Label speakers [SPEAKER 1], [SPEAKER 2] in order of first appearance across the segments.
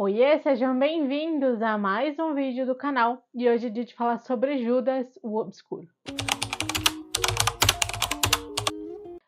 [SPEAKER 1] Oiê, sejam bem-vindos a mais um vídeo do canal e hoje é dia de falar sobre Judas, o Obscuro.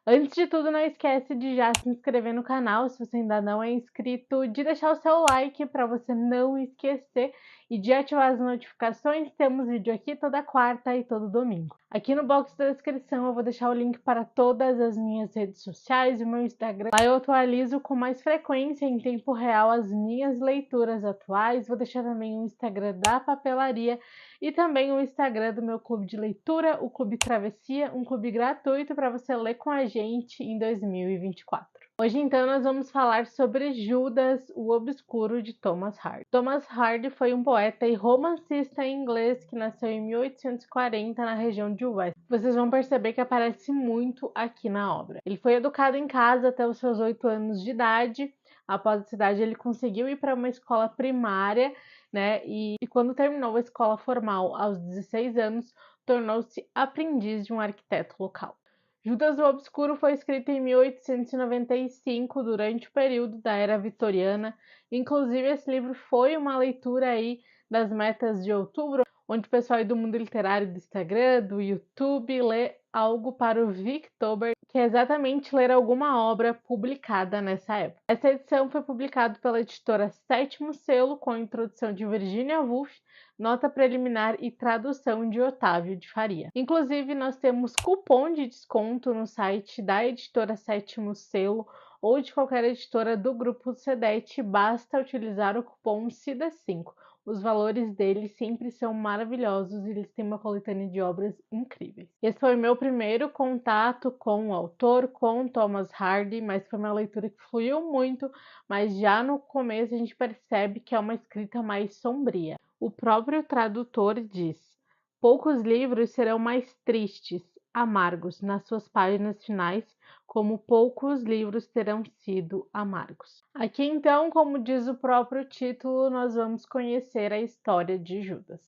[SPEAKER 1] Antes de tudo, não esquece de já se inscrever no canal se você ainda não é inscrito, de deixar o seu like para você não esquecer e de ativar as notificações. Temos vídeo aqui toda quarta e todo domingo. Aqui no box da descrição eu vou deixar o link para todas as minhas redes sociais e o meu Instagram. Lá eu atualizo com mais frequência em tempo real as minhas leituras atuais. Vou deixar também o Instagram da papelaria e também o Instagram do meu clube de leitura, o Clube Travessia, um clube gratuito para você ler com a gente em 2024. Hoje, então, nós vamos falar sobre Judas, o Obscuro, de Thomas Hardy. Thomas Hardy foi um poeta e romancista inglês que nasceu em 1840 na região de West. Vocês vão perceber que aparece muito aqui na obra. Ele foi educado em casa até os seus 8 anos de idade. Após essa idade, ele conseguiu ir para uma escola primária, né? E quando terminou a escola formal aos 16 anos, tornou-se aprendiz de um arquiteto local. Judas o Obscuro foi escrito em 1895, durante o período da Era Vitoriana. Inclusive, esse livro foi uma leitura aí das metas de outubro, onde o pessoal aí do mundo literário do Instagram, do YouTube, lê algo para o Victober, que é exatamente ler alguma obra publicada nessa época. Essa edição foi publicada pela editora Sétimo Selo, com a introdução de Virginia Woolf, nota preliminar e tradução de Otávio de Faria. Inclusive, nós temos cupom de desconto no site da editora Sétimo Selo ou de qualquer editora do grupo Sedete, basta utilizar o cupom CIDA5. Os valores deles sempre são maravilhosos e eles têm uma coletânea de obras incríveis. Esse foi o meu primeiro contato com o autor, com Thomas Hardy, mas foi uma leitura que fluiu muito, mas já no começo a gente percebe que é uma escrita mais sombria. O próprio tradutor diz: poucos livros serão mais tristes, amargos nas suas páginas finais, como poucos livros terão sido amargos. Aqui então, como diz o próprio título, nós vamos conhecer a história de Judas.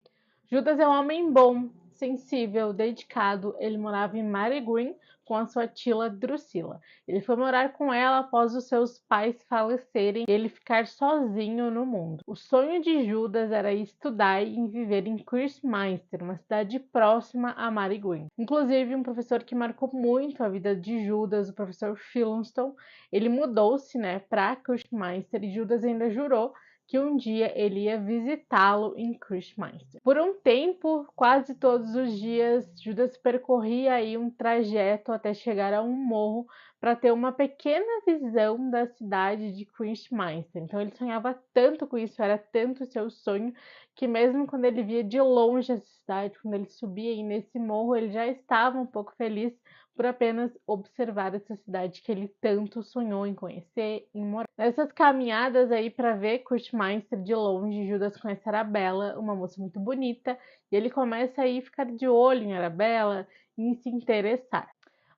[SPEAKER 1] Judas é um homem bom, sensível, dedicado. Ele morava em Mary Green com a sua tia Drusilla. Ele foi morar com ela após os seus pais falecerem e ele ficar sozinho no mundo. O sonho de Judas era estudar e viver em Christminster, uma cidade próxima a Mary Green. Inclusive, um professor que marcou muito a vida de Judas, o professor Philonston, ele mudou-se, para Christminster e Judas ainda jurou que um dia ele ia visitá-lo em Christminster. Por um tempo, quase todos os dias, Judas percorria aí um trajeto até chegar a um morro para ter uma pequena visão da cidade de Christminster. Então ele sonhava tanto com isso, era tanto o seu sonho, que mesmo quando ele via de longe essa cidade, quando ele subia aí nesse morro, ele já estava um pouco feliz por apenas observar essa cidade que ele tanto sonhou em conhecer, em morar. Nessas caminhadas aí para ver Christminster de longe, Judas conhece Arabella, uma moça muito bonita, e ele começa aí a ficar de olho em Arabella e em se interessar.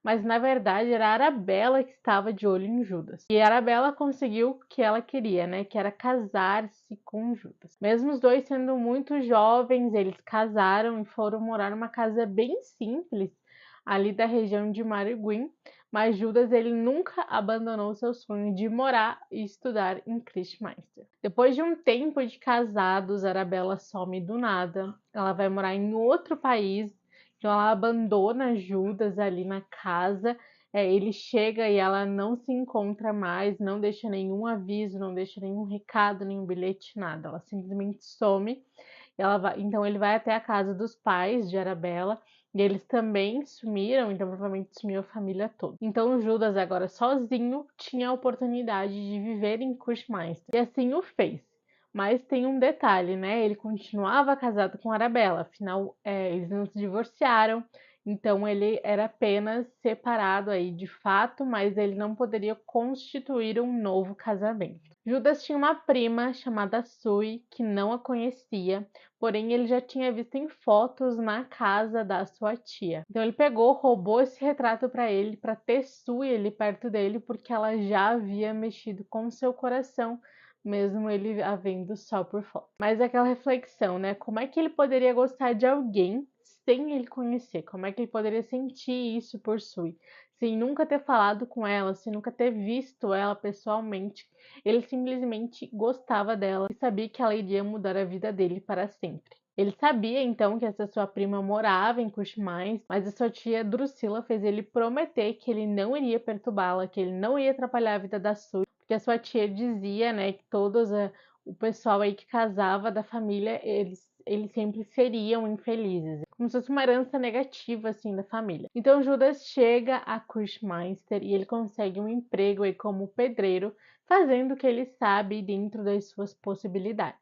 [SPEAKER 1] Mas na verdade era a Arabella que estava de olho em Judas. E a Arabella conseguiu o que ela queria, que era casar-se com Judas. Mesmo os dois sendo muito jovens, eles casaram e foram morar numa casa bem simples, ali da região de Mary Green, mas Judas ele nunca abandonou seu sonho de morar e estudar em Christminster. Depois de um tempo de casados, Arabella some do nada, ela vai morar em outro país, então ela abandona Judas ali na casa, ele chega e ela não se encontra mais, não deixa nenhum aviso, não deixa nenhum recado, nenhum bilhete, nada, ela simplesmente some. Então ele vai até a casa dos pais de Arabella, e eles também sumiram, então provavelmente sumiu a família toda. Então Judas, agora sozinho, tinha a oportunidade de viver em Christminster. E assim o fez. Mas tem um detalhe, ele continuava casado com Arabella, afinal eles não se divorciaram, então ele era apenas separado aí de fato, mas ele não poderia constituir um novo casamento. Judas tinha uma prima chamada Sue, que não a conhecia, porém ele já tinha visto em fotos na casa da sua tia. Então ele roubou esse retrato para ele, para ter Sue ali perto dele, porque ela já havia mexido com seu coração, mesmo ele a vendo só por foto. Mas aquela reflexão, como é que ele poderia gostar de alguém sem ele conhecer. Como é que ele poderia sentir isso por Sui? Sem nunca ter falado com ela, sem nunca ter visto ela pessoalmente. Ele simplesmente gostava dela e sabia que ela iria mudar a vida dele para sempre. Ele sabia então que essa sua prima morava em Cuximais, mas a sua tia Drusila fez ele prometer que ele não iria perturbá-la, que ele não ia atrapalhar a vida da Sui, porque a sua tia dizia, né, que o pessoal aí que casava da família, eles sempre seriam infelizes, como se fosse uma herança negativa assim da família. Então Judas chega a Kushmeister e ele consegue um emprego aí como pedreiro, fazendo o que ele sabe dentro das suas possibilidades.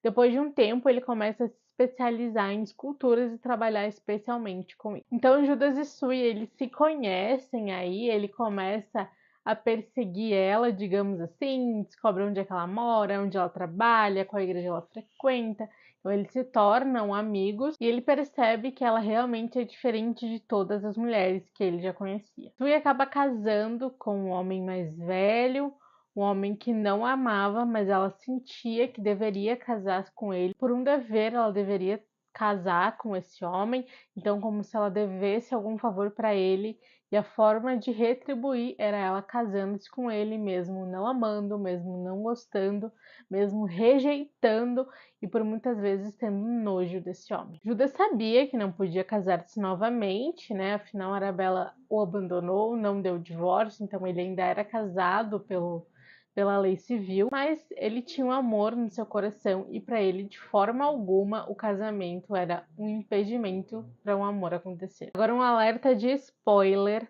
[SPEAKER 1] Depois de um tempo, ele começa a se especializar em esculturas e trabalhar especialmente com isso. Então Judas e Sui, eles se conhecem aí, ele começa a perseguir ela, digamos assim, descobre onde é que ela mora, onde ela trabalha, qual igreja ela frequenta. Então eles se tornam amigos e ele percebe que ela realmente é diferente de todas as mulheres que ele já conhecia. Sui acaba casando com um homem mais velho, um homem que não a amava, mas ela sentia que deveria casar com ele. Por um dever, ela deveria casar com esse homem, então como se ela devesse algum favor para ele, e a forma de retribuir era ela casando-se com ele, mesmo não amando, mesmo não gostando, mesmo rejeitando e por muitas vezes tendo nojo desse homem. Judas sabia que não podia casar-se novamente, né? Afinal, Arabella o abandonou, não deu divórcio, então ele ainda era casado pela lei civil, mas ele tinha um amor no seu coração e para ele, de forma alguma, o casamento era um impedimento para um amor acontecer. Agora, um alerta de spoiler.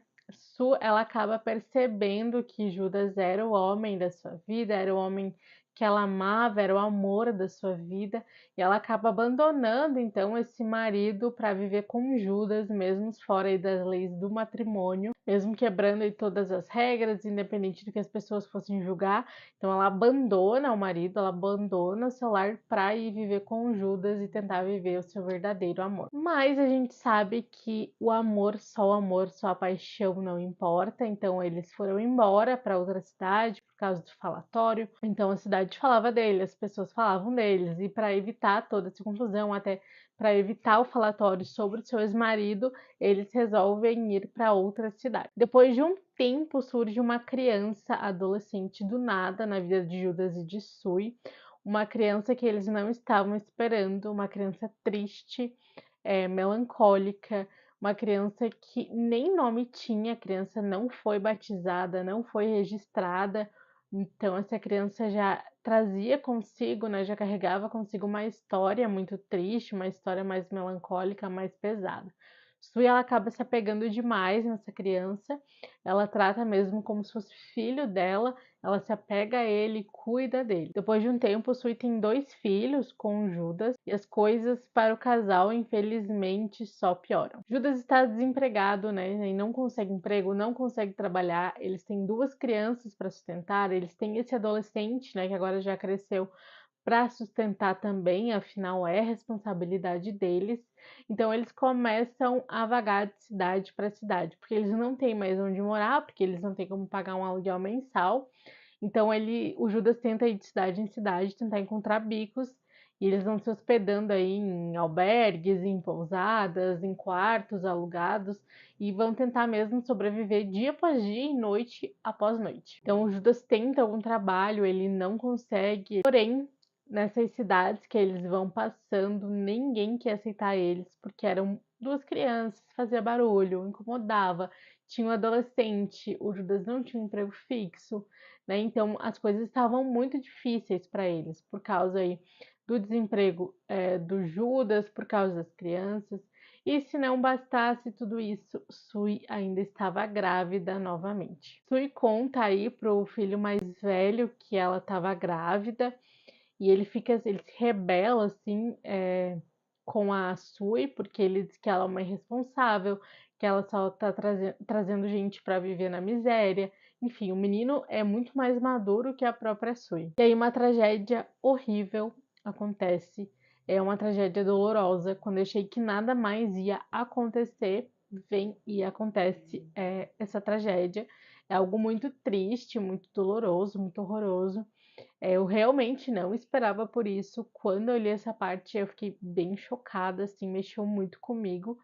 [SPEAKER 1] Ela acaba percebendo que Judas era o homem da sua vida, era o homem que ela amava, era o amor da sua vida, e ela acaba abandonando então esse marido para viver com Judas, mesmo fora aí das leis do matrimônio, mesmo quebrando aí todas as regras, independente do que as pessoas fossem julgar. Então ela abandona o marido, ela abandona o seu lar para ir viver com Judas e tentar viver o seu verdadeiro amor. Mas a gente sabe que o amor, só a paixão não importa, então eles foram embora para outra cidade por causa do falatório. Então a cidade falava dele, as pessoas falavam deles, e para evitar toda essa confusão, até para evitar o falatório sobre o seu ex-marido, eles resolvem ir para outra cidade. Depois de um tempo, surge uma criança adolescente do nada na vida de Judas e de Sui, uma criança que eles não estavam esperando, uma criança triste, melancólica, uma criança que nem nome tinha, a criança não foi batizada, não foi registrada. Então essa criança já trazia consigo, né, já carregava consigo uma história muito triste, uma história mais melancólica, mais pesada. Sui, ela acaba se apegando demais nessa criança, ela trata mesmo como se fosse filho dela, ela se apega a ele, cuida dele. Depois de um tempo, Sui tem 2 filhos com Judas e as coisas para o casal, infelizmente, só pioram. Judas está desempregado, né? E não consegue emprego, não consegue trabalhar. Eles têm 2 crianças para sustentar, eles têm esse adolescente, né, que agora já cresceu, para sustentar também, afinal é responsabilidade deles. Então eles começam a vagar de cidade para cidade, porque eles não têm mais onde morar, porque eles não têm como pagar um aluguel mensal. Então o Judas tenta ir de cidade em cidade, tentar encontrar bicos, e eles vão se hospedando aí em albergues, em pousadas, em quartos alugados, e vão tentar mesmo sobreviver dia após dia e noite após noite. Então o Judas tenta algum trabalho, ele não consegue, porém nessas cidades que eles vão passando, ninguém quer aceitar eles, porque eram 2 crianças, fazia barulho, incomodava, tinha um adolescente, o Judas não tinha um emprego fixo, né? Então as coisas estavam muito difíceis para eles, por causa aí do desemprego do Judas, por causa das crianças. E se não bastasse tudo isso, Sui ainda estava grávida novamente. Sui conta aí pro filho mais velho que ela estava grávida, e ele se rebela assim com a Sui, porque ele diz que ela é uma irresponsável, que ela só tá trazendo gente para viver na miséria. Enfim, o menino é muito mais maduro que a própria Sui. E aí uma tragédia horrível acontece, é uma tragédia dolorosa. Quando eu achei que nada mais ia acontecer, vem e acontece essa tragédia. É algo muito triste, muito doloroso, muito horroroso. Eu realmente não esperava por isso. Quando eu li essa parte, eu fiquei bem chocada, assim, mexeu muito comigo.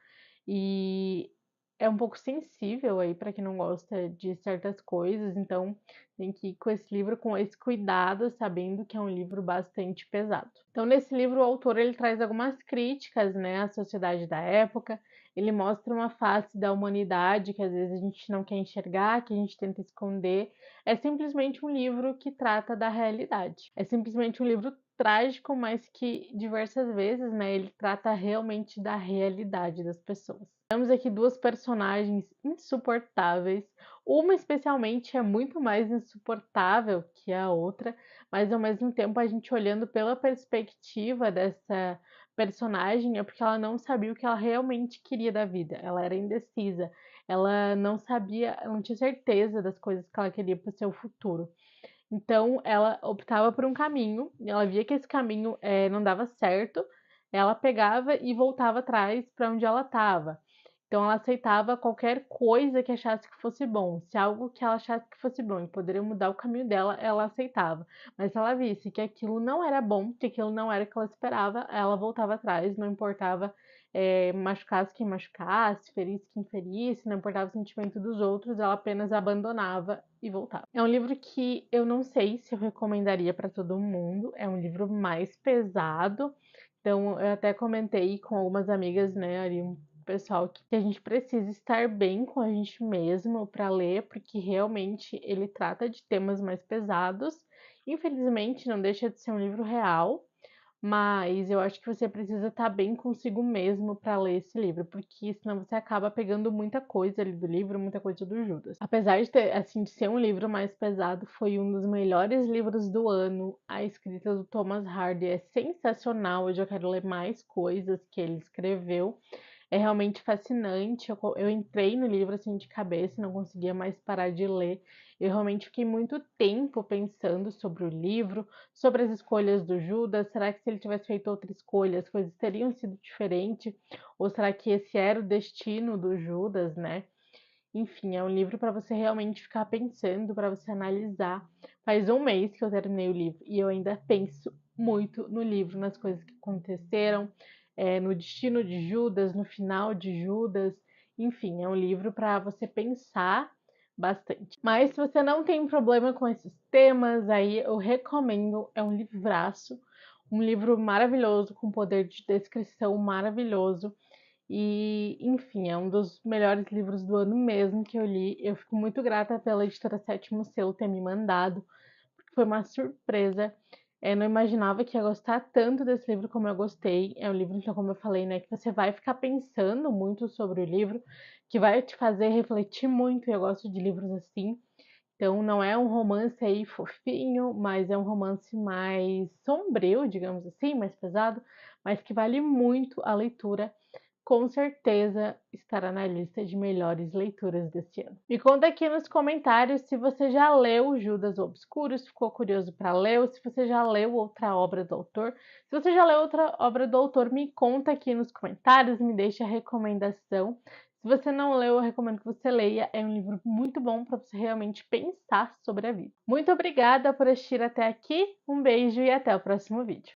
[SPEAKER 1] E é um pouco sensível aí para quem não gosta de certas coisas, então tem que ir com esse livro com esse cuidado, sabendo que é um livro bastante pesado. Então, nesse livro, o autor ele traz algumas críticas, né, à sociedade da época. Ele mostra uma face da humanidade que às vezes a gente não quer enxergar, que a gente tenta esconder. É simplesmente um livro que trata da realidade. É simplesmente um livro trágico, mas que diversas vezes, né, ele trata realmente da realidade das pessoas. Temos aqui duas personagens insuportáveis. Uma especialmente é muito mais insuportável que a outra, mas ao mesmo tempo a gente olhando pela perspectiva dessa personagem é porque ela não sabia o que ela realmente queria da vida. Ela era indecisa. Ela não sabia, ela não tinha certeza das coisas que ela queria para o seu futuro. Então, ela optava por um caminho, ela via que esse caminho não dava certo, ela pegava e voltava atrás para onde ela estava. Então, ela aceitava qualquer coisa que achasse que fosse bom. Se algo que ela achasse que fosse bom e poderia mudar o caminho dela, ela aceitava. Mas se ela visse que aquilo não era bom, que aquilo não era o que ela esperava, ela voltava atrás, não importava machucasse quem machucasse, ferisse quem ferisse, não importava o sentimento dos outros, ela apenas abandonava e voltava. É um livro que eu não sei se eu recomendaria para todo mundo, é um livro mais pesado, então eu até comentei com algumas amigas, né, ali um pessoal que a gente precisa estar bem com a gente mesmo para ler, porque realmente ele trata de temas mais pesados. Infelizmente, não deixa de ser um livro real, mas eu acho que você precisa estar bem consigo mesmo para ler esse livro, porque senão você acaba pegando muita coisa ali do livro, muita coisa do Judas. Apesar de ter, assim, de ser um livro mais pesado, foi um dos melhores livros do ano. A escrita do Thomas Hardy é sensacional, eu já quero ler mais coisas que ele escreveu. É realmente fascinante. Eu entrei no livro assim de cabeça, não conseguia mais parar de ler. Eu realmente fiquei muito tempo pensando sobre o livro, sobre as escolhas do Judas. Será que se ele tivesse feito outra escolha, as coisas teriam sido diferentes? Ou será que esse era o destino do Judas, né? Enfim, é um livro para você realmente ficar pensando, para você analisar. Faz um mês que eu terminei o livro e eu ainda penso muito no livro, nas coisas que aconteceram, no destino de Judas, no final de Judas. Enfim, é um livro para você pensar bastante. Mas se você não tem problema com esses temas, aí eu recomendo, é um livraço, um livro maravilhoso, com poder de descrição maravilhoso. E, enfim, é um dos melhores livros do ano mesmo que eu li. Eu fico muito grata pela editora Sétimo Selo ter me mandado, porque foi uma surpresa. Eu não imaginava que ia gostar tanto desse livro como eu gostei. É um livro, então, como eu falei, né, que você vai ficar pensando muito sobre o livro, que vai te fazer refletir muito. E eu gosto de livros assim. Então, não é um romance aí fofinho, mas é um romance mais sombrio, digamos assim, mais pesado, mas que vale muito a leitura, com certeza estará na lista de melhores leituras deste ano. Me conta aqui nos comentários se você já leu Judas Obscuro, se ficou curioso para ler, ou se você já leu outra obra do autor. Se você já leu outra obra do autor, me conta aqui nos comentários, me deixa a recomendação. Se você não leu, eu recomendo que você leia. É um livro muito bom para você realmente pensar sobre a vida. Muito obrigada por assistir até aqui. Um beijo e até o próximo vídeo.